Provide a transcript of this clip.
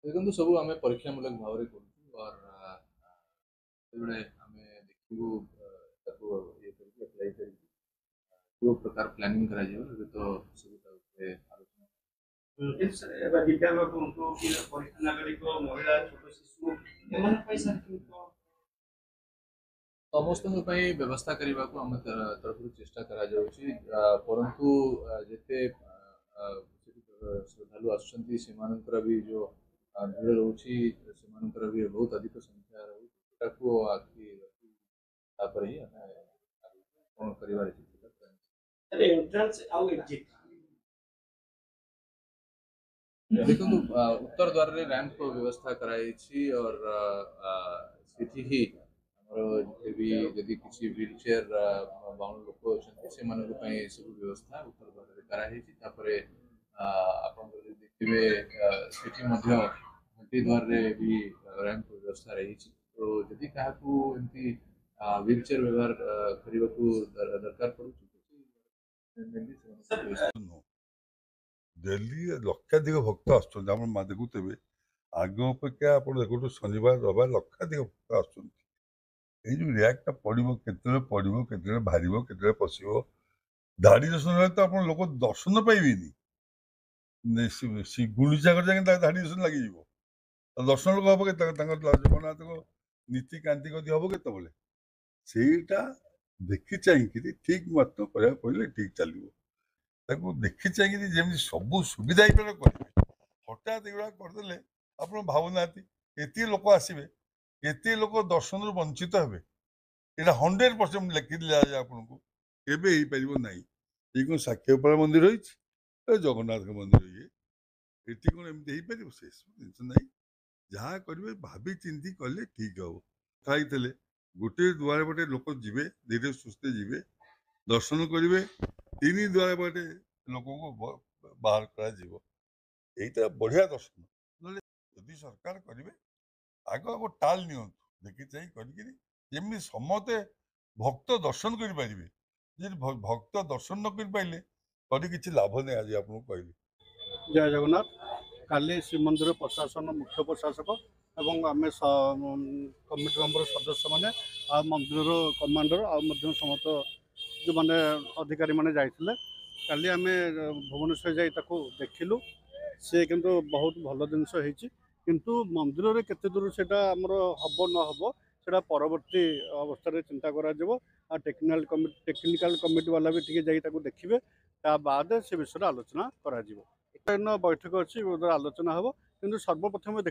देखो सब आम परीक्षामूलक भाव में करूँ और जो आम देखू ये अप्लाई कर जो प्रकार प्लानिंग करा तो सब आलोचना କିନ୍ତୁ ସାର୍ ଏବେ ଦିବ୍ୟାଙ୍ଗ କୁହନ୍ତୁ କି ବରିଷ୍ଠ ନାଗରିକ ମହିଳା ଛୋଟ ଶିଶୁ ଏମାନଙ୍କ ପାଇଁ ସାର୍ କେମିତି କଣ? समस्त व्यवस्था करने को आम तरफ चेष्टा करा जाउछि। परंतु जिते श्रद्धालु आसुचंती सेमानकर भी जो भीड़ रोची सेमानकर भी बहुत अधिक संख्या रोची आखि तापर ही कौन करिवार ସାର୍ ଏଣ୍ଟ୍ରାନ୍ସ ଆଉ ଏକ୍ଜିଟ୍ देखो उत्तर द्वार रे रैंप व्यवस्था कराई और सेठी ही हमरो जिते भी यदि किसी व्हील चेयर बाउंड लोक अछंती से मानक पई सब व्यवस्था उत्तर द्वार रे कराई तापरे आपण देखिबे सेठी मध्य घंटी द्वार रे भी रैंप व्यवस्था रही तो यदि काहाकू एमती व्हील चेयर व्यवहार करबा को दरकार पड़ुछि नुह डेली लक्षाधिक भक्त आसुच्च देखुवे आग अपेक्षा आप देखो शनिवार रविवार लक्षाधिक भक्त आसुच्च जो रियाक्टा पड़ो के बाहर के पश धाड़ी दर्शन तो आप लोक दर्शन पाइबे गुंडीचागर जाए धाड़ी दर्शन लगे दर्शन लोक हम जगन्नाथ नीति कांति गति हम के सेटा देखी चाहिए ठीक मत करा पड़े ठीक चलो ताको देखी चाहिए जमी सब सुविधा करेंगे हठात एगुड़ा करदे आप भावना एत लोक आसवे एत लोक दर्शन वंचित हे यहाँ 100% लिखी दिया आपको एवं ना ये कौन साक्षीगोपाल मंदिर रही जगन्नाथ मंदिर ये कौन एमती हो पार से जिन ना जहाँ करेंगे भाभी चिंती कले ठीक हम खाई गोटे द्वार बाटे लोक जी धीरे सुस्थे जी दर्शन करेंगे तीन द्वार बाटे लोक बाहर कर बढ़िया दर्शन ना सरकार करेंगे आग आग टाल नि देखी चाहिए करमी समते भक्त दर्शन करें भक्त दर्शन न कर पारे कभी किसी लाभ नहीं आज आपको कहली जय जगन्नाथ काली श्रीमंदिर प्रशासन मुख्य प्रशासक एवं आम कमिटी मेम्बर सदस्य मैंने आ मंदिर कमांडर आ समस्त जो मैंने अधिकारी मैंने जाइए काली आम भुवनेश्वर जाई देखिलु से किंतु बहुत भल जिनस किंतु मंदिर रे केते दूर सेटा हमर हबो न हबो सेटा परवर्ती अवस्था चिंता करा जबो आ टेक्निकल कमिटी वाला भी टिके जाई ताको देखिबे ता बाद से विषय आलोचना करा जिवो बैठक अच्छी आलोचना हम किंतु सर्वप्रथम